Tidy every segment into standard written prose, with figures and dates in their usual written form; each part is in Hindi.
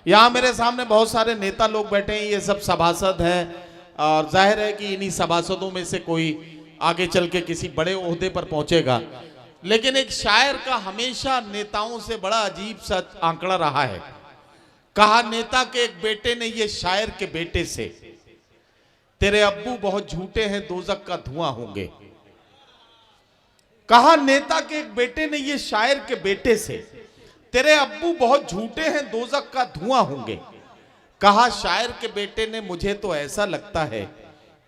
यहाँ मेरे सामने बहुत सारे नेता लोग बैठे हैं, ये सब सभासद हैं और जाहिर है कि इन्हीं सभासदों में से कोई आगे चल के किसी बड़े ओहदे पर पहुंचेगा। लेकिन एक शायर का हमेशा नेताओं से बड़ा अजीब सा आंकड़ा रहा है। कहा नेता के एक बेटे ने ये शायर के बेटे से, तेरे अब्बू बहुत झूठे हैं, दोजक का धुआं होंगे। कहा नेता के एक बेटे ने ये शायर के बेटे से, तेरे अब्बू बहुत झूठे हैं, दोजक का धुआं होंगे। कहा शायर के बेटे ने, मुझे तो ऐसा लगता है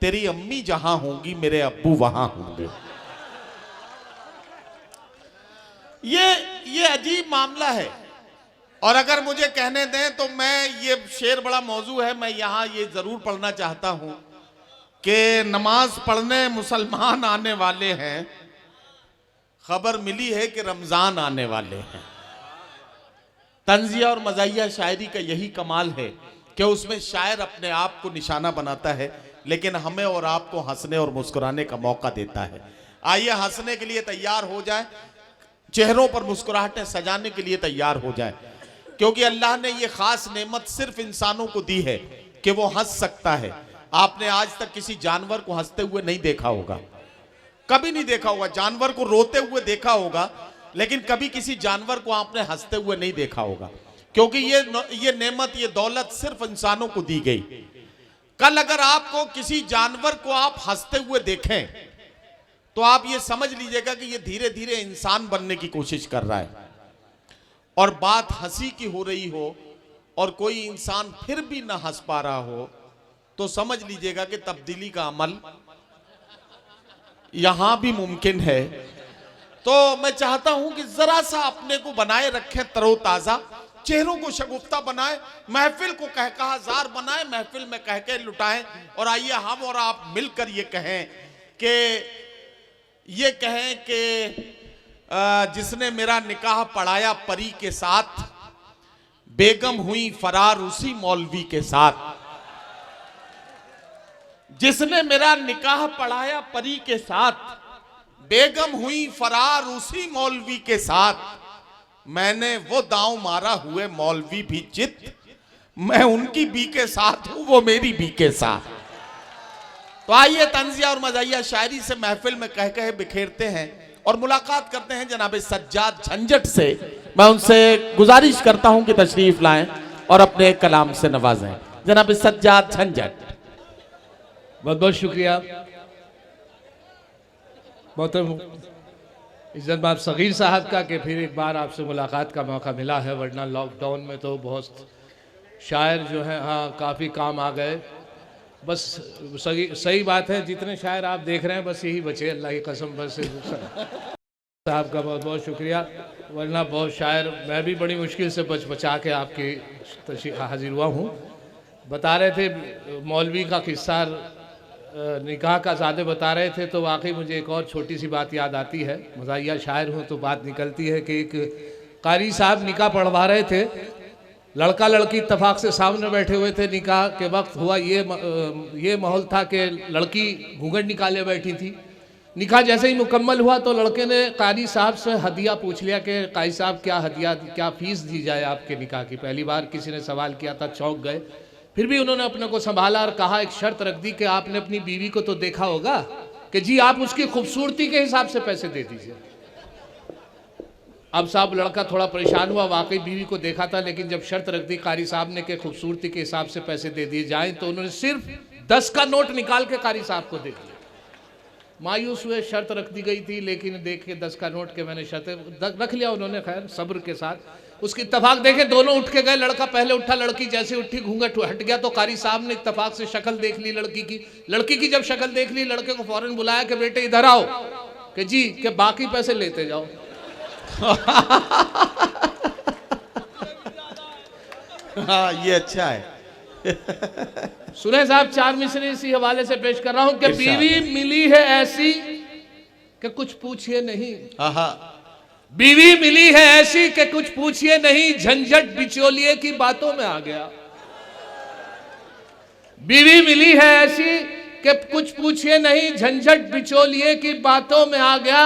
तेरी अम्मी जहां होंगी मेरे अब्बू वहां होंगे। ये अजीब मामला है। और अगर मुझे कहने दें तो मैं, ये शेर बड़ा मौजू है, मैं यहां ये जरूर पढ़ना चाहता हूं कि नमाज पढ़ने मुसलमान आने वाले हैं, खबर मिली है कि रमजान आने वाले हैं। तंजिया और मज़ाहिया शायरी का यही कमाल है कि उसमें शायर अपने आप को निशाना बनाता है, लेकिन हमें और आपको हंसने और मुस्कुराने का मौका देता है। आइए हंसने के लिए तैयार हो जाए, चेहरों पर मुस्कुराहटें सजाने के लिए तैयार हो जाए, क्योंकि अल्लाह ने ये खास नेमत सिर्फ इंसानों को दी है कि वो हंस सकता है। आपने आज तक किसी जानवर को हंसते हुए नहीं देखा होगा, कभी नहीं देखा होगा। जानवर को रोते हुए देखा होगा, लेकिन कभी किसी जानवर को आपने हंसते हुए नहीं देखा होगा, क्योंकि ये नेमत, ये दौलत सिर्फ इंसानों को दी गई। कल अगर आपको किसी जानवर को आप हंसते हुए देखें तो आप ये समझ लीजिएगा कि ये धीरे धीरे इंसान बनने की कोशिश कर रहा है। और बात हंसी की हो रही हो और कोई इंसान फिर भी ना हंस पा रहा हो, तो समझ लीजिएगा कि तब्दीली का अमल यहां भी मुमकिन है। तो मैं चाहता हूं कि जरा सा अपने को बनाए रखें तरोताजा, चेहरों को शगुफ्ता बनाए, महफिल को कहकहाजार बनाए, महफिल में कह के लुटाएं। और आइए हम और आप मिलकर ये कहें कि जिसने मेरा निकाह पढ़ाया परी के साथ, बेगम हुई फरार उसी मौलवी के साथ। जिसने मेरा निकाह पढ़ाया परी के साथ, बेगम हुई फरार उसी मौलवी के साथ। मैंने वो दांव मारा हुए मौलवी भी चित, मैं उनकी बी के साथ हूं, वो मेरी बी के साथ। तो आइए तंजिया और मज़ाहिया शायरी से महफिल में कह कहे बिखेरते हैं और मुलाकात करते हैं जनाब सज्जाद झंझट से। मैं उनसे गुजारिश करता हूं कि तशरीफ लाएं और अपने कलाम से नवाजें। जनाब सज्जाद झंझट। बहुत बहुत शुक्रिया। मोहतरम इज़्ज़त सगीर साहब का कि फिर एक बार आपसे मुलाकात का मौका मिला है, वरना लॉकडाउन में तो बहुत शायर जो हैं, हाँ, काफ़ी काम आ गए। बस सही बात है, जितने शायर आप देख रहे हैं बस यही बचे, अल्लाह की कसम। बस साहब का बहुत बहुत शुक्रिया, वरना बहुत शायर, मैं भी बड़ी मुश्किल से बचा के आपकी हाजिर हुआ हूँ। बता रहे थे मौलवी का किस्सा, निकाह का ज़्यादा बता रहे थे, तो वाकई मुझे एक और छोटी सी बात याद आती है। मज़ाहिया शायर हूँ तो बात निकलती है कि एक कारी साहब निकाह पढ़वा रहे थे, लड़का लड़की इत्तफाक से सामने बैठे हुए थे। निकाह के वक्त हुआ ये माहौल था कि लड़की घूंघट निकाले बैठी थी। निकाह जैसे ही मुकम्मल हुआ तो लड़के ने कारी साहब से हदिया पूछ लिया कि कारी साहब क्या हदिया, क्या फ़ीस दी जाए आपके निकाह की। पहली बार किसी ने सवाल किया था, चौंक गए। फिर भी उन्होंने अपने को संभाला और कहा, एक शर्त रख दी कि आपने अपनी बीवी को तो देखा होगा, कि जी आप उसकी खूबसूरती के हिसाब से पैसे दे दीजिए। अब साहब लड़का थोड़ा परेशान हुआ, वाकई बीवी को देखा था, लेकिन जब शर्त रख दी कारी साहब ने कि खूबसूरती के हिसाब से पैसे दे दिए जाएं, तो उन्होंने सिर्फ 10 का नोट निकाल के कारी साहब को दे दिया। मायूस हुए, शर्त रख दी गई थी, लेकिन देख के 10 का नोट के मैंने शर्त रख लिया उन्होंने, खैर सब्र के साथ। उसकी इत्तफाक देखे दोनों उठ के गए, लड़का पहले उठा, लड़की जैसे उठी घूंघट हट गया, तो कारी साहब ने इत्तफाक से शक्ल देख ली लड़की की जब शक्ल देख ली, लड़के को फौरन बुलाया कि बेटे इधर आओ, कि जी कि बाकी पैसे लेते जाओ। हाँ, ये अच्छा है। सुने साहब, 4 मिसरे इसी हवाले से पेश कर रहा हूं कि बीवी मिली है ऐसी कि कुछ पूछिए नहीं। बीवी मिली है ऐसी कि कुछ पूछिए नहीं, झंझट बिचौलिए की बातों में आ गया। बीवी मिली है ऐसी कि कुछ पूछिए नहीं, झंझट बिचौलिए की बातों में आ गया।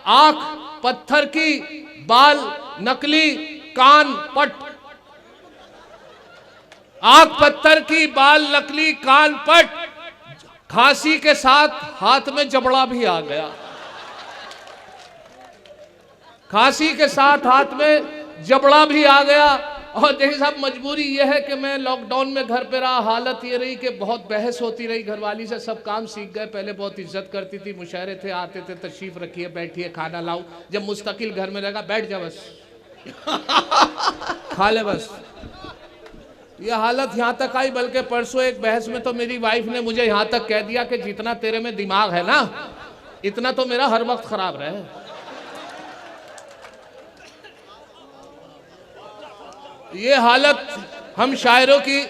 आंख पत्थर की, बाल नकली, कान पट। आंख पत्थर की, बाल नकली, कान पट, खांसी के साथ हाथ में जबड़ा भी आ गया। खांसी के साथ हाथ में जबड़ा भी आ गया। और देखिए साहब, मजबूरी यह है कि मैं लॉकडाउन में घर पे रहा। हालत ये रही कि बहुत बहस होती रही घरवाली से, सब काम सीख गए। पहले बहुत इज्जत करती थी, मुशायरे थे, आते थे, तशरीफ रखिए, बैठिए, खाना लाऊं। जब मुस्तकिल घर में रहेगा, बैठ जा बस, खा ले बस। ये हालत यहाँ तक आई, बल्कि परसों एक बहस में तो मेरी वाइफ ने मुझे यहाँ तक कह दिया कि जितना तेरे में दिमाग है ना, इतना तो मेरा हर वक्त खराब रहे। ये हालत हम शायरों की,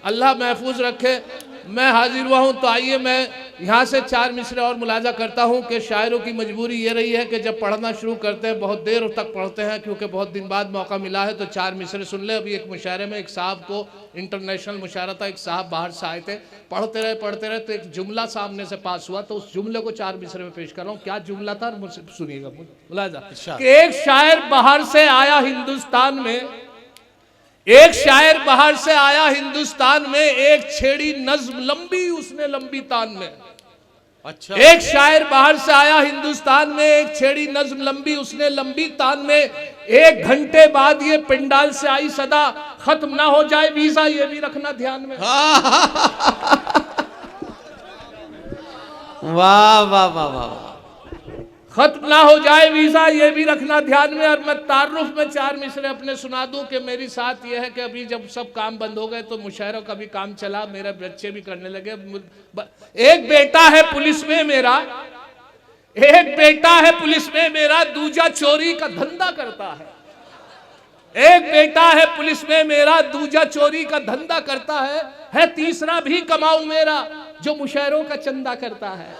अल्लाह महफूज रखे। मैं हाजिर हुआ हूँ तो आइए मैं यहाँ से 4 मिसरे और मुलाजा करता हूँ कि शायरों की मजबूरी ये रही है कि जब पढ़ना शुरू करते हैं बहुत देर तक पढ़ते हैं, क्योंकि बहुत दिन बाद मौका मिला है। तो 4 मिसरे सुन ले। अभी एक मुशायरे में एक साहब को, इंटरनेशनल मुशायरा था, एक साहब बाहर से आए थे, पढ़ते रहे तो एक जुमला सामने से पास हुआ, तो उस जुमले को 4 मिसरे में पेश कर रहा हूँ। क्या जुमला था मुझसे सुनिएगा मुलाजा। कि एक शायर बाहर से आया हिंदुस्तान में, एक शायर बाहर से आया हिंदुस्तान में, एक छेड़ी नज्म लंबी उसने लंबी तान में। अच्छा। एक शायर बाहर से आया हिंदुस्तान में, एक छेड़ी नज्म लंबी उसने लंबी तान में। 1 घंटे बाद ये पिंडाल से आई सदा, खत्म ना हो जाए वीजा ये भी रखना ध्यान में। वाह वाह वाह वाह। खत्म ना हो जाए वीजा ये भी रखना ध्यान में। और मैं तारुफ में 4 मिसरे अपने सुना दूं कि मेरी साथ ये है कि अभी जब सब काम बंद हो गए तो मुशायरों का भी काम चला, मेरे बच्चे भी करने लगे। एक बेटा है पुलिस में मेरा, एक बेटा है पुलिस में मेरा, दूजा चोरी का धंधा करता है। एक बेटा है पुलिस में मेरा, दूजा चोरी का धंधा करता है तीसरा भी कमाऊ मेरा जो मुशायरों का चंदा करता है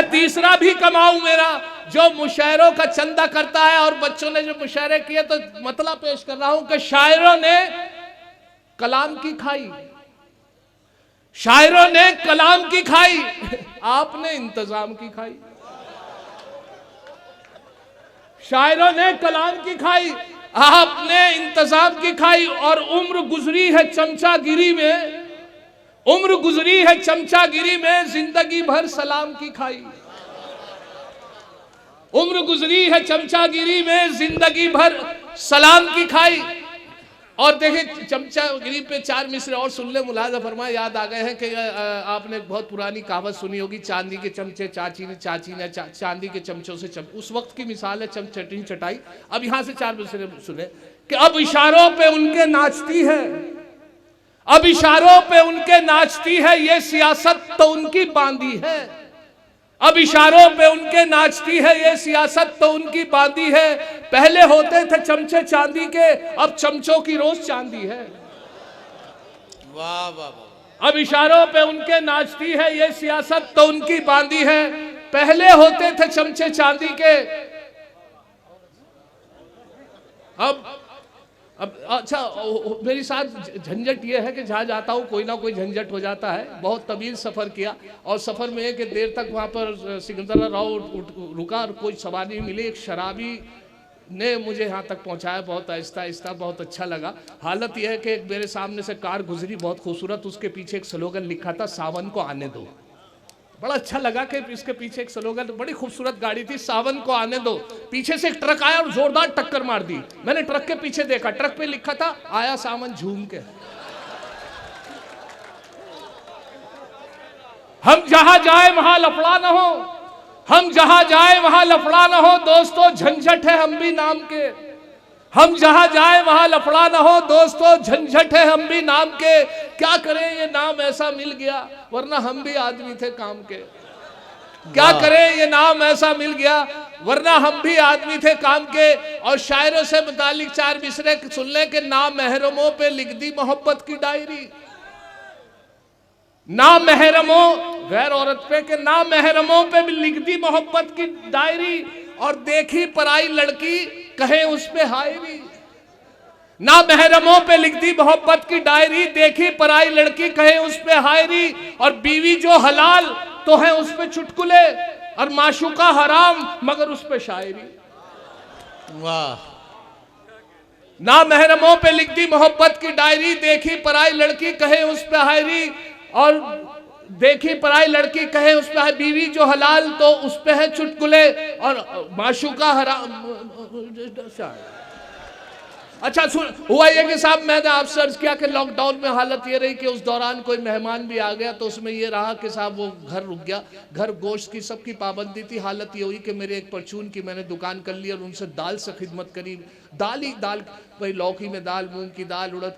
तीसरा भी कमाऊ मेरा जो मुशायरों का चंदा करता है। और बच्चों ने जो मुशायरे किए, तो मतलब पेश कर रहा हूं कि शायरों ने कलाम की खाई, शायरों ने कलाम की खाई, आपने इंतजाम की खाई। शायरों ने कलाम की खाई, आपने इंतजाम की खाई। और उम्र गुजरी है चमचागिरी में, उम्र गुजरी है चमचागिरी में, जिंदगी भर सलाम की खाई। उम्र गुजरी है चमचागिरी में, जिंदगी भर सलाम की खाई। और देखिए चमचागिरी पे 4 मिसरे और सुन ले, मुलाजा फरमाए। याद आ गए हैं कि आपने बहुत पुरानी कहावत सुनी होगी, चांदी के चमचे चाची ने चांदी के चमचों से उस वक्त की मिसाल है चटनी चटाई। अब यहां से 4 मिसरे सुने कि अब इशारों पे उनके नाचती है, अब इशारों पे उनके नाचती है, ये सियासत तो उनकी बांधी है। अब इशारों पे उनके नाचती है, ये सियासत तो उनकी बांधी है। पहले होते थे चमचे चांदी के, अब चमचों की रोज चांदी है। वाह वाह वाह। अब इशारों पे उनके नाचती है, ये सियासत तो उनकी बांधी है। पहले होते थे चमचे चांदी के, अब अच्छा मेरी साथ झंझट ये है कि जहाँ जाता हूँ कोई ना कोई झंझट हो जाता है। बहुत तवील सफ़र किया और सफ़र में एक देर तक वहाँ पर सिकंदराबाद रुका और कोई सवारी नहीं मिली। एक शराबी ने मुझे यहाँ तक पहुँचाया, बहुत आहिस्ता आहिस्ता, बहुत अच्छा लगा। हालत यह है कि एक मेरे सामने से कार गुजरी बहुत खूबसूरत, उसके पीछे एक स्लोगन लिखा था, सावन को आने दो। बड़ा अच्छा लगा कि इसके पीछे एक स्लोगन, बड़ी खूबसूरत गाड़ी थी, सावन को आने दो। पीछे से एक ट्रक आया और जोरदार टक्कर मार दी। मैंने ट्रक के पीछे देखा, ट्रक पे लिखा था, आया सावन झूम के। हम जहां जाए वहां लफड़ा न हो, हम जहां जाए वहां लफड़ा न हो, दोस्तों झंझट है हम भी नाम के। हम जहां जाए वहां लफड़ा ना हो, दोस्तों झंझट है हम भी नाम के। क्या करें ये नाम ऐसा मिल गया, वरना हम भी आदमी थे काम के। क्या करें ये नाम ऐसा मिल गया, वरना हम भी आदमी थे काम के। और शायरों से मुतालिक 4 मिसरे सुन लें कि ना महरमों पे लिख दी मोहब्बत की डायरी, ना महरमों गैर औरत पे के ना महरमों पे भी लिख दी मोहब्बत की डायरी। और देखी पराई लड़की कहे उस पे हायरी, ना महरमों पे लिख दी मोहब्बत की डायरी, देखी पराई लड़की कहे उस पे हायरी। और बीवी जो हलाल तो है उस पे चुटकुले, और माशूका हराम मगर उस पे शायरी। वाह। ना महरमों पे लिख दी मोहब्बत की डायरी, देखी पराई लड़की कहे उस पे हायरी, और देखी पराई लड़की कहे उस पे है बीवी जो हलाल तो उस पे है चुटकुले, और माशूका हराम। अच्छा हुआ ये कि साहब मैंने आपसे अर्ज किया कि लॉकडाउन में हालत ये रही कि उस दौरान कोई मेहमान भी आ गया तो उसमें ये रहा कि साहब वो घर रुक गया, घर गोश्त की सबकी पाबंदी थी। हालत ये हुई कि मेरे एक परचून की मैंने दुकान कर ली और उनसे दाल से खिदमत करी, दाल ही दाल, भाई लौकी में दाल, मूंग की दाल, उड़द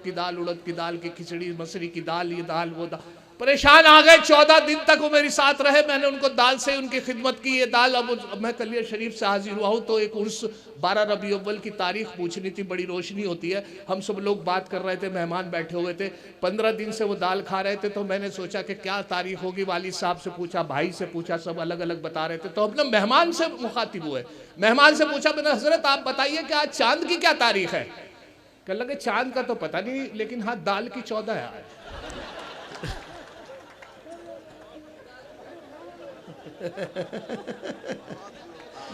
की दाल की खिचड़ी, मसरी की दाल, ये दाल वो दाल, परेशान आ गए। 14 दिन तक वो मेरे साथ रहे, मैंने उनको दाल से उनकी खिदमत की। ये दाल अब मैं कलियर शरीफ से हाजिर हुआ हूँ तो एक उर्स 12 रबी अव्वल की तारीख पूछनी थी, बड़ी रोशनी होती है। हम सब लोग बात कर रहे थे, मेहमान बैठे हुए थे, 15 दिन से वो दाल खा रहे थे, तो मैंने सोचा कि क्या तारीख होगी। वालिद साहब से पूछा, भाई से पूछा, सब अलग अलग बता रहे थे। तो अपने मेहमान से मुखातिब हुए, मेहमान से पूछा मैंने, हजरत आप बताइए कि आज चांद की क्या तारीख है? कहने लगे चांद का तो पता नहीं, लेकिन हाँ दाल की 14 है आज।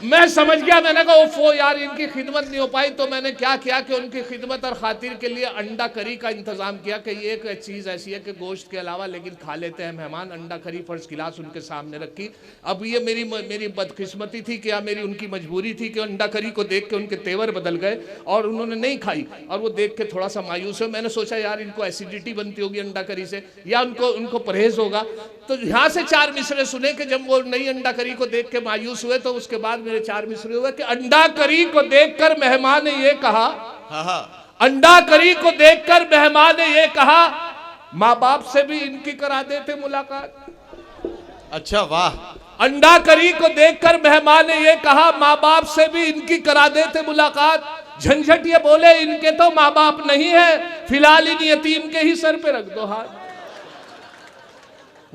मैं समझ गया, मैंने कहा ओफो यार इनकी खिदमत नहीं हो पाई। तो मैंने क्या किया कि उनकी खिदमत और खातिर के लिए अंडा करी का इंतजाम किया कि ये एक चीज़ ऐसी है कि गोश्त के अलावा लेकिन खा लेते हैं मेहमान। अंडा करी फर्स्ट गिलास उनके सामने रखी। अब ये मेरी बदकिस्मती थी कि या मेरी उनकी मजबूरी थी कि अंडा करी को देख के उनके तेवर बदल गए और उन्होंने नहीं खाई, और वो देख के थोड़ा सा मायूस है। मैंने सोचा यार इनको एसिडिटी बनती होगी अंडा करी से, या उनको परहेज होगा। तो यहाँ से 4 मिसरे सुने कि जब वो नई अंडा करी को देख के मायूस हुए तो उसके बाद मेरे 4 मिसरे हुए कि अंडा करी को देखकर मेहमान ने ये कहा, अंडा करी को देखकर मेहमान ने ये कहा, माँ बाप से भी इनकी करा देते मुलाकात। अच्छा वाह। अंडा करी को देखकर मेहमान ने ये कहा, माँ बाप से भी इनकी करा देते मुलाकात। झंझट ये बोले इनके तो माँ बाप नहीं है, फिलहाल इन यतीम के ही सर पे रख दो हाथ।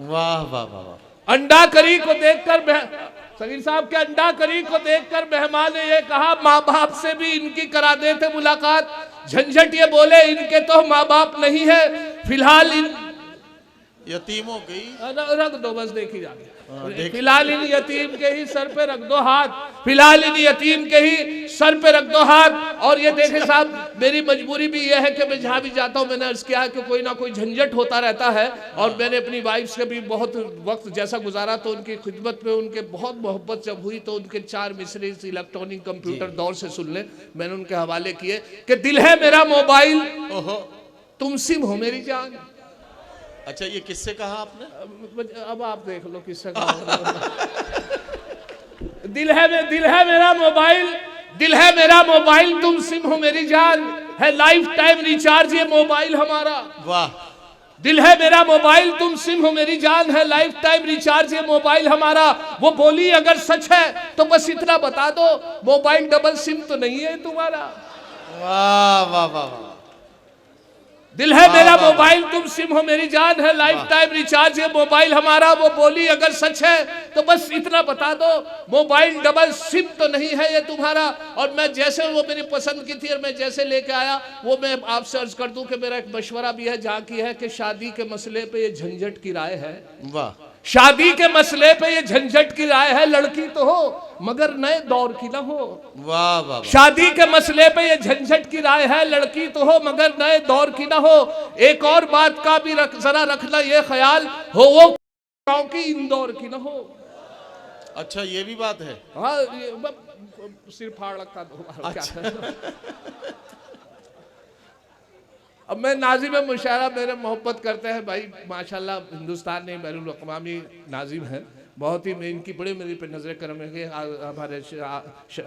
वाह वाह वाह वाह। अंडा करी को देखकर सगीर साहब के अंडा करी को देखकर मेहमान ने ये कहा, माँ बाप से भी इनकी करा देते मुलाकात। झंझट ये बोले इनके तो माँ बाप नहीं है, फिलहाल इन यतीमों की रख दो, बस देखी जाती। फिलहाल इन यतीम के ही सर पे रख दो हाथ, फिलहाल इन यतीम के ही सर पे रख दो हाथ। और ये देखे साहब मेरी मजबूरी भी ये है कि मैं जहाँ भी जाता हूँ, मैंने अर्ज किया कि कोई ना कोई झंझट होता रहता है। और मैंने अपनी वाइफ से भी बहुत वक्त जैसा गुजारा, तो उनकी खिदमत में उनके बहुत मोहब्बत जब हुई तो उनके 4 मिसरे इस इलेक्ट्रॉनिक कंप्यूटर दौर से सुन ले, मैंने उनके हवाले किए कि दिल है मेरा मोबाइल, तुम सिम हो मेरी जान। अच्छा ये किससे कहा आपने? अब आप देख लो किससे कहा। दिल है मेरा मोबाइल, दिल है मेरा मोबाइल, तुम सिम हो मेरी जान, है लाइफ टाइम रिचार्ज ये मोबाइल हमारा। वाह। दिल है मेरा मोबाइल, तुम सिम हो मेरी जान, है लाइफ टाइम रिचार्ज ये मोबाइल हमारा। वो बोली अगर सच है तो बस इतना बता दो, मोबाइल डबल सिम तो नहीं है तुम्हारा। वाह वाह वाह। दिल है मेरा मोबाइल, तुम सिम हो मेरी जान, है लाइफ टाइम रिचार्ज ये मोबाइल हमारा। वो बोली अगर सच है तो बस इतना बता दो, मोबाइल डबल सिम तो नहीं है ये तुम्हारा। और मैं जैसे वो मेरी पसंद की थी और मैं जैसे लेके आया, वो मैं आपसे अर्ज कर दूं कि मेरा एक मशवरा भी है जहाँ की है कि शादी के मसले पे ये झंझट की राय है। वाह। शादी के मसले पे ये झंझट की राय है, लड़की तो हो मगर नए दौर की ना हो। वाह वाह। शादी के मसले पे ये झंझट की राय है, लड़की तो हो मगर नए दौर की ना हो। एक और बात का भी जरा रखना ये ख्याल हो, वो गांव की इंदौर की ना हो। अच्छा ये भी बात है। हाँ सिर फाड़ रखा दो। अच्छा। अब मैं नाजिम मुशायरा मेरे मोहब्बत करते हैं भाई माशाल्लाह, हिंदुस्तान ने बैरुल अक़वामी नाजिम है, बहुत ही इनकी बड़े मेरे पे नजर करम है। हमारे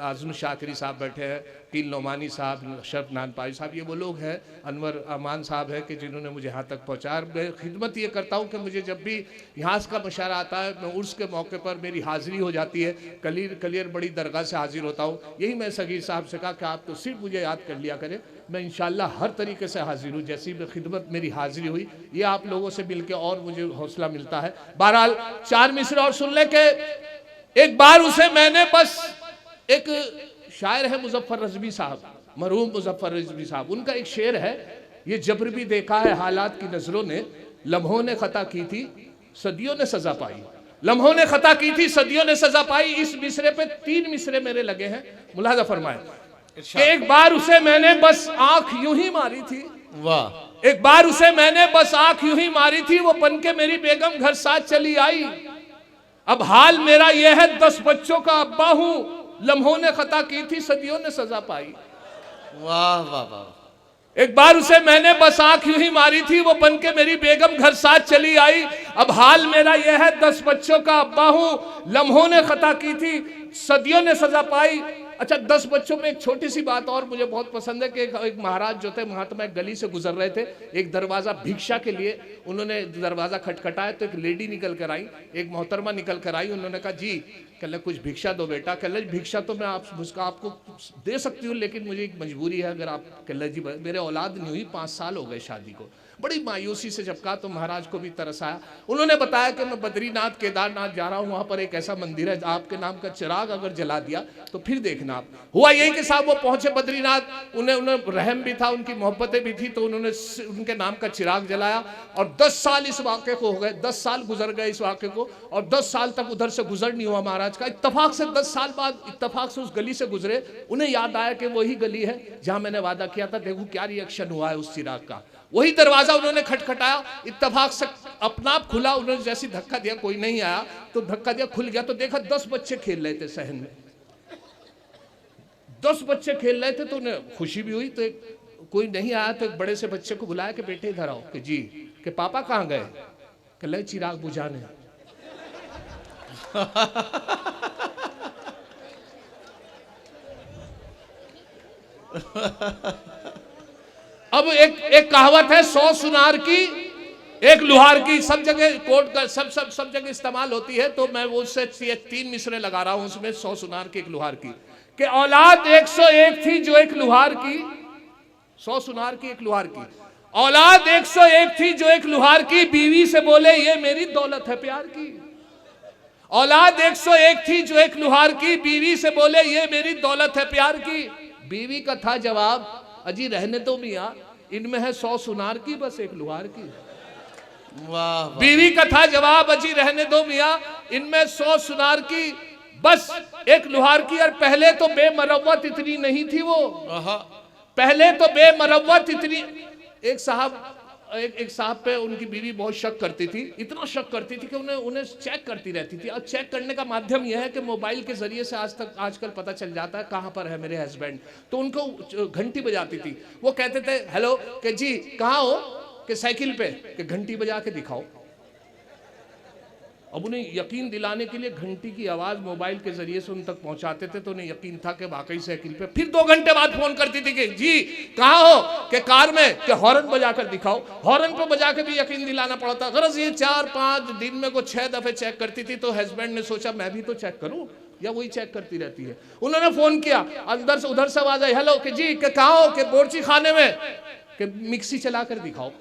आज़म शाकिरी साहब बैठे हैं, कील नोमानी साहब, शरफ नानपाई साहब, ये वो लोग हैं, अनवर अमान साहब है कि जिन्होंने मुझे यहाँ तक पहुँचा। मैं खिदमत ये करता हूँ कि मुझे जब भी यहाँ का मुशायरा आता है, मैं उर्स के मौके पर मेरी हाज़िरी हो जाती है, कलियर बड़ी दरगाह से हाजिर होता हूँ। यही मैं सगीर साहब से कहा कि आप तो सिर्फ मुझे याद कर लिया करें, मैं इंशाल्लाह हर तरीके से हाजिर हूँ। जैसी भी खिदमत मेरी हाजिरी हुई, ये आप लोगों से मिलके और मुझे हौसला मिलता है। बहरहाल 4 मिसरे और सुन ले के एक बार उसे मैंने बस, एक शायर है मुजफ्फर रज़वी साहब, मरहूम मुजफ्फर रज़वी साहब, उनका एक शेर है, ये जबर भी देखा है हालात की नजरों ने, लम्हों ने खता की थी सदियों ने सजा पाई। लम्हों ने खता की थी सदियों ने सजा पाई। इस मिसरे पे 3 मिसरे मेरे लगे हैं, मुलाजा फरमाए। कि एक बार उसे मैंने बस आंख यूं ही मारी थी, वाह। एक बार उसे मैंने बस आंख यूं ही मारी थी, वो बन के मेरी बेगम घर साथ चली आई। अब हाल मेरा यह है 10 बच्चों का अब्बा हूं, लम्हों ने खता की थी, सदियों ने सजा पाई। वाह वाह वाह। एक बार उसे मैंने बस आंख यूं ही मारी थी, वो बन के मेरी बेगम घर साथ चली आई। अब हाल मेरा यह है 10 बच्चों का अब्बा हूं, लम्हों ने खता की थी, सदियों ने सजा पाई। अच्छा, 10 बच्चों में एक छोटी सी बात और मुझे बहुत पसंद है कि एक महाराज जो थे, महात्मा एक गली से गुजर रहे थे, एक दरवाजा भिक्षा के लिए, उन्होंने दरवाजा खटखटाया तो एक लेडी निकल कर आई, एक मोहतरमा निकल कर आई। उन्होंने कहा जी कल कुछ भिक्षा दो बेटा। कल भिक्षा तो मैं आपको दे सकती हूँ, लेकिन मुझे एक मजबूरी है, अगर आप कल जी मेरे औलाद नहीं हुई, 5 साल हो गए शादी को। बड़ी मायूसी से जब कहा तो महाराज को भी तरस आया। उन्होंने बताया कि मैं बद्रीनाथ केदारनाथ जा रहा हूँ, वहां पर एक ऐसा मंदिर है, आपके नाम का चिराग अगर जला दिया तो फिर देखना आप। हुआ यही कि साहब वो पहुंचे बद्रीनाथ, उन्हें रहम भी था, उनकी मोहब्बतें भी थी, तो उन्होंने उनके नाम का चिराग जलाया। और 10 साल इस वाक़े को हो गए, 10 साल गुजर गए इस वाक़े को, और 10 साल तक उधर से गुजर नहीं हुआ महाराज का। इत्तफाक से 10 साल बाद इत्तफाक से उस गली से गुजरे, उन्हें याद आया कि वही गली है जहां मैंने वादा किया था। देखो क्या रिएक्शन हुआ है उस चिराग का। वही दरवाजा उन्होंने खटखटाया, इत्तफाक से अपना आप खुला। उन्होंने जैसे धक्का दिया, कोई नहीं आया, तो धक्का दिया, खुल गया, तो देखा 10 बच्चे खेल रहे थे सहन में। 10 बच्चे खेल रहे थे, तो उन्हें खुशी भी हुई। तो कोई नहीं आया तो एक बड़े से बच्चे को बुलाया कि बेटे इधर आओ। कि जी, कि पापा कहाँ गए? कि ले चिराग बुझाने। अब एक कहावत है, 100 सुनार की 1 लुहार की, सब जगह कोर्ट का सब जगह इस्तेमाल होती है। तो मैं वो उससे 3 मिसरे लगा रहा हूं उसमें, 100 सुनार की 1 लुहार की। कि औलाद 101 थी जो 1 लुहार की, 100 सुनार की 1 लुहार की। औलाद 101 थी जो 1 लुहार की, बीवी से बोले ये मेरी दौलत है प्यार की। औलाद 101 थी जो 1 लुहार की, बीवी से बोले ये मेरी दौलत है प्यार की। बीवी का था जवाब, अजी रहने दो मियां, इनमें है 100 सुनार की बस 1 लुहार की। वाह। बीवी का था जवाब, अजी रहने दो मियां, इनमें 100 सुनार की बस 1 लुहार की। और पहले तो बेमरवत इतनी नहीं थी वो, पहले तो बेमरवत इतनी। एक साहब पे उनकी बीवी बहुत शक करती थी, इतना शक करती थी कि उन्हें चेक करती रहती थी। और चेक करने का माध्यम यह है कि मोबाइल के जरिए से आजकल पता चल जाता है कहाँ पर है मेरे हस्बैंड। तो उनको घंटी बजाती थी, वो कहते थे हेलो, कि जी कहाँ हो? कि साइकिल पे। कि घंटी बजा के दिखाओ। अब उन्हें यकीन दिलाने के लिए घंटी की आवाज मोबाइल के जरिए से उन तक पहुंचाते थे, तो उन्हें यकीन था कि वाकई साइकिल पे। फिर 2 घंटे बाद फोन करती थी कि जी कहाँ हो? कि कार में। कि हॉर्न बजाकर दिखाओ। हॉर्न पे बजा के भी यकीन दिलाना पड़ता। गरज ये 4-5 दिन में को 6 दफे चेक करती थी। तो हस्बैंड ने सोचा मैं भी तो चेक करूं, या वही चेक करती रहती है। उन्होंने फोन किया, अंदर से उधर से आवाज आई, हेलो, कि जी कि कहाँ हो? कि बोर्ची खाने में। कि मिक्सी चला कर दिखाओ।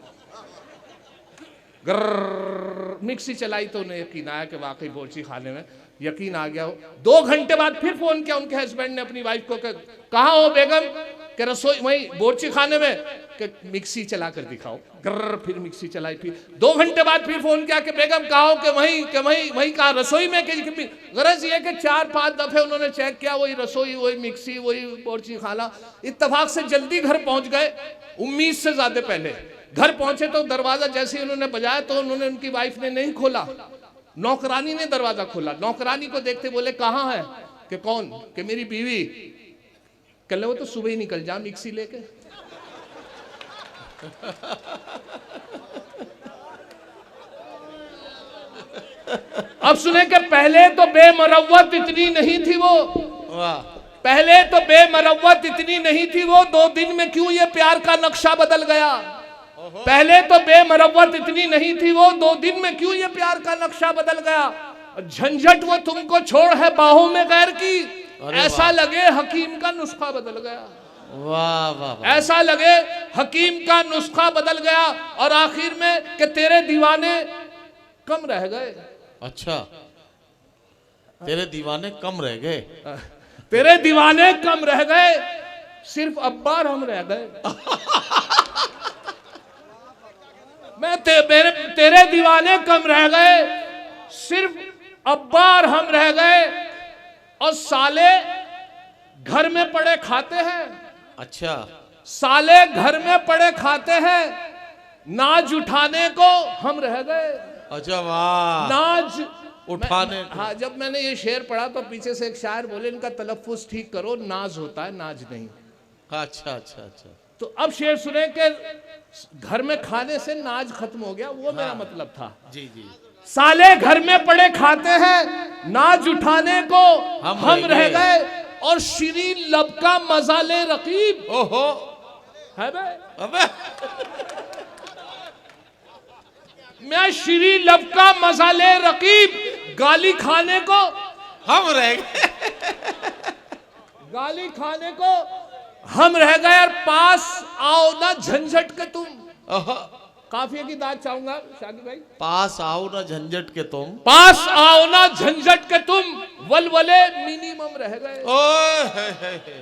मिक्सी चलाई तो उन्हें यकीन आया कि वाकई बोर्ची खाने में। यकीन आ गया हो। 2 घंटे बाद फिर फोन किया उनके हस्बैंड ने अपनी वाइफ को, कहाँ हो बेगम? कि रसोई वही बोर्ची खाने में। कि मिक्सी चला कर दिखाओ। फिर मिक्सी चलाई। फिर 2 घंटे बाद फिर फोन किया कि बेगम कहाँ हो? कि वही कहा रसोई में। गरज ये कि 4-5 दफे उन्होंने चेक किया, वही रसोई, वही मिक्सी, वही बोर्ची खाना। इत्तेफाक से जल्दी घर पहुंच गए, उम्मीद से ज्यादा पहले घर पहुंचे। तो दरवाजा जैसे ही उन्होंने बजाया तो उनकी वाइफ ने नहीं खोला, नौकरानी ने दरवाजा खोला। नौकरानी को देखते बोले कहाँ है? कि कौन? कि मेरी बीवी। कल वो तो सुबह ही निकल जा मिक्सी लेके। अब सुने कि पहले तो बेमरवत इतनी नहीं थी वो, पहले तो बेमरवत इतनी नहीं थी वो, 2 दिन में क्यों ये प्यार का नक्शा बदल गया? पहले तो बेमरवत इतनी नहीं थी वो, 2 दिन में क्यों ये प्यार का नक्शा बदल गया? झंझट वो तुमको छोड़ है बाहों में गैर की, ऐसा लगे हकीम का नुस्खा बदल गया। वाह वाह वाह। ऐसा लगे हकीम का नुस्खा बदल गया। और आखिर में कि तेरे दीवाने कम रह गए। अच्छा, तेरे दीवाने कम रह गए। तेरे दीवाने कम रह गए, सिर्फ अब्बार हम रह गए। तेरे दीवाने कम रह गए, सिर्फ अब्बार हम रह गए। और साले घर में पड़े खाते हैं, अच्छा साले घर में पड़े खाते हैं, नाज उठाने को हम रह गए। अच्छा वाह, नाज उठाने हाँ, जब मैंने ये शेर पढ़ा तो पीछे से एक शायर बोले इनका तलफ्फुज ठीक करो, नाज होता है नाज नहीं। अच्छा अच्छा अच्छा, तो अब शेर सुने कि घर में खाने से नाज खत्म हो गया, वो मेरा मतलब था। जी जी, साले घर में पड़े खाते हैं, नाज उठाने को हम रह गए, और शीरीन लब का मजा ले रकीब। ओहो है बे? अबे मैं शीरीन लब का मजा ले रकीब, गाली खाने को हम रह गए, गाली खाने को हम रह गए, और पास आओ ना झंझट के तुम। ओहो, काफिया की दाद चाहूंगा शाकिब भाई। पास आओ ना झंझट के तुम, पास आओ ना झंझट के तुम, वलवले मिनिमम रह गए। ओए हे हे हे,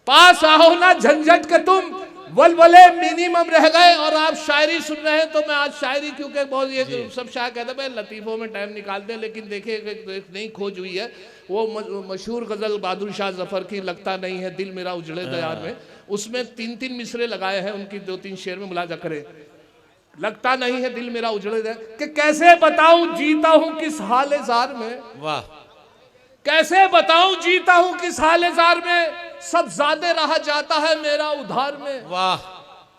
पास आओ ना झंझट के तुम, वलवले मिनिमम रह गए। और आप शायरी सुन रहे हैं तो मैं आज शायरी, क्योंकि बहुत ये सब शायर कहते हैं भाई लतीफों में टाइम निकालते हैं, लेकिन देखिए एक नई खोज हुई है, वो मशहूर गजल बहादुर शाह जफर की लगता नहीं है दिल मेरा उजड़े दयार में, उसमें 3-3 मिसरे लगाए हैं, उनकी 2-3 शेर में मुलाजा करें। लगता नहीं है दिल मेरा उजड़े दयार कि कैसे बताऊं जीता हूं किस हाल जार में, वाह, कैसे बताऊं जीता हूं किस हाल जार में, सब ज़्यादा रहा जाता है मेरा उधार में। वाह,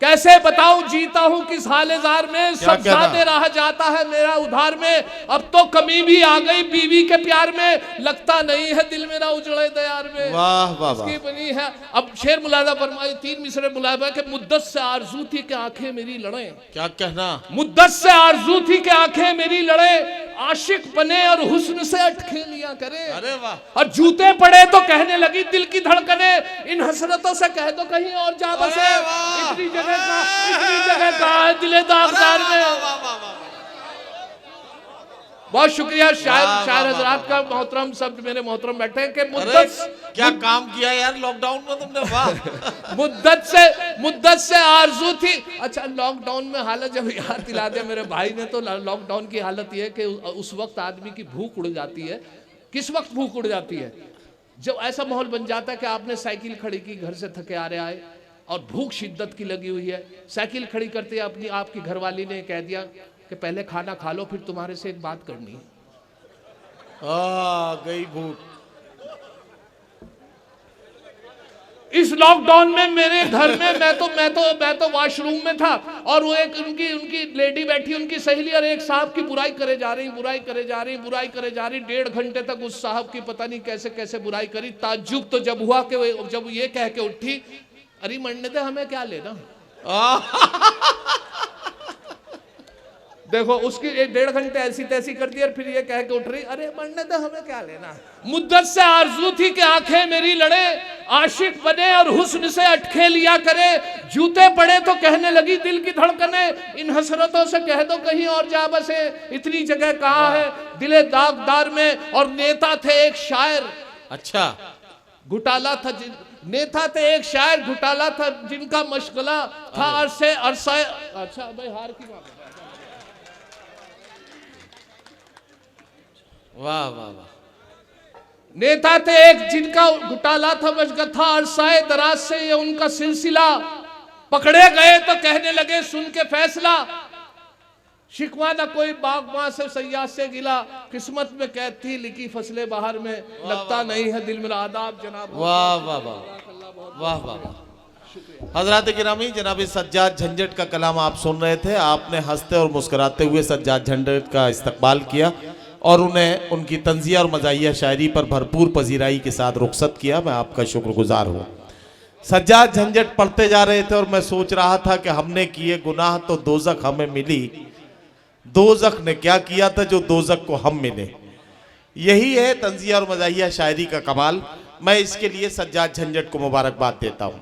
कैसे बताऊं जीता हूं किस हालेजार में, सब ज़्यादा रहा जाता है मेरा उधार में। अब तो कमी भी आ गई बीवी के प्यार में, लगता नहीं है दिल मेरा उजड़े दयार में। वाह वाह वाह, की बनी है। अब शेर मुलाजा फरमाई, 3 मिसरे मुलाजा कि मुद्दत से आरजू थी कि आंखें मेरी लड़े, क्या कहना, मुद्दत से आरजू थी कि आंखें मेरी लड़े, आशिक बने और हुस्न से अटखे लिया करे। अरे वाह, और जूते पड़े तो कहने लगी दिल की धड़कने, इन हसरतों से कह दो कहीं और जा बसे, अरे वाह, इतनी जगह का है दिले दागदार में। वाह वाह वाह वाह, बहुत शुक्रिया शायर वाह, शायर वाह, हजरात का, मोहतरम सब मेरे मोहतरम बैठे हैं कि अरे मुद्दत क्या काम किया यार लॉकडाउन में तुमने, वाह मुद्दत से आरजू थी। अच्छा, लॉकडाउन में हालत जब याद दिला दिया मेरे भाई ने, तो लॉकडाउन की हालत यह है कि उस वक्त आदमी की भूख उड़ जाती है। किस वक्त भूख उड़ जाती है? जब ऐसा माहौल बन जाता है कि आपने साइकिल खड़ी की, घर से थके आ रहे आए और भूख शिद्दत की लगी हुई है, साइकिल खड़ी करते अपनी आपकी घरवाली ने कह दिया कि पहले खाना खा लो फिर तुम्हारे से एक बात करनी है। गई भूख। इस लॉकडाउन में मेरे घर में मैं तो वॉशरूम में था, और वो एक उनकी लेडी बैठी, उनकी सहेली, और एक साहब की बुराई करे जा रही 1.5 घंटे तक उस साहब की पता नहीं कैसे कैसे बुराई करी। ताज्जुब तो जब हुआ कि जब ये कह के उठी, अरे मरने दे हमें क्या लेना। देखो उसकी 1.5 घंटे ऐसी तैसी कर दी, और फिर ये कह के उठ रही, अरे मरने दे हमें क्या लेना। मुद्दत से आरजू थी कि आंखें मेरी लड़े, आशिक बने और हुस्न से अटखे लिया करे, जूते पड़े तो कहने लगी दिल की धड़कने, इन हसरतों से कह दो कहीं और जा बसे, इतनी जगह कहाँ है दिले दागदार में। और नेता थे एक शायर, अच्छा, घुटाला था नेता थे एक शायर, घुटाला था जिनका मशगला था अरसे अरसा। अच्छा भाई हार की बात, वाह वाह वाह, नेता थे एक जिनका घुटाला था मशगला था अरसाए दराज से ये उनका सिलसिला, पकड़े गए तो कहने लगे सुन के फैसला, शिकवा ना कोई बागबां से सयाद से गिला, किस्मत में कैद थी लिखी फसले बाहर में, लगता नहीं है दिल मेरा। आदाब जनाब। वाह वाह वाह वाह वाह। हजरात गिरामी, जनाब सज्जाद झंझट का कलाम आप सुन रहे थे। आपने हंसते और मुस्कुराते हुए सज्जाद झंझट का इस्तकबाल किया और उन्हें उनकी तंजिया और मज़ाहिया शायरी पर भरपूर पजीराई के साथ रुखसत किया। मैं आपका शुक्रगुजार हूँ। सज्जाद झंझट पढ़ते जा रहे थे और मैं सोच रहा था कि हमने किए गुनाह तो दोज़ख हमें मिली, दोज़ख ने क्या किया था जो दोज़ख को हम मिले। यही है तंजिया और मज़ाहिया शायरी का कमाल। मैं इसके लिए सज्जाद झंझट को मुबारकबाद देता हूँ।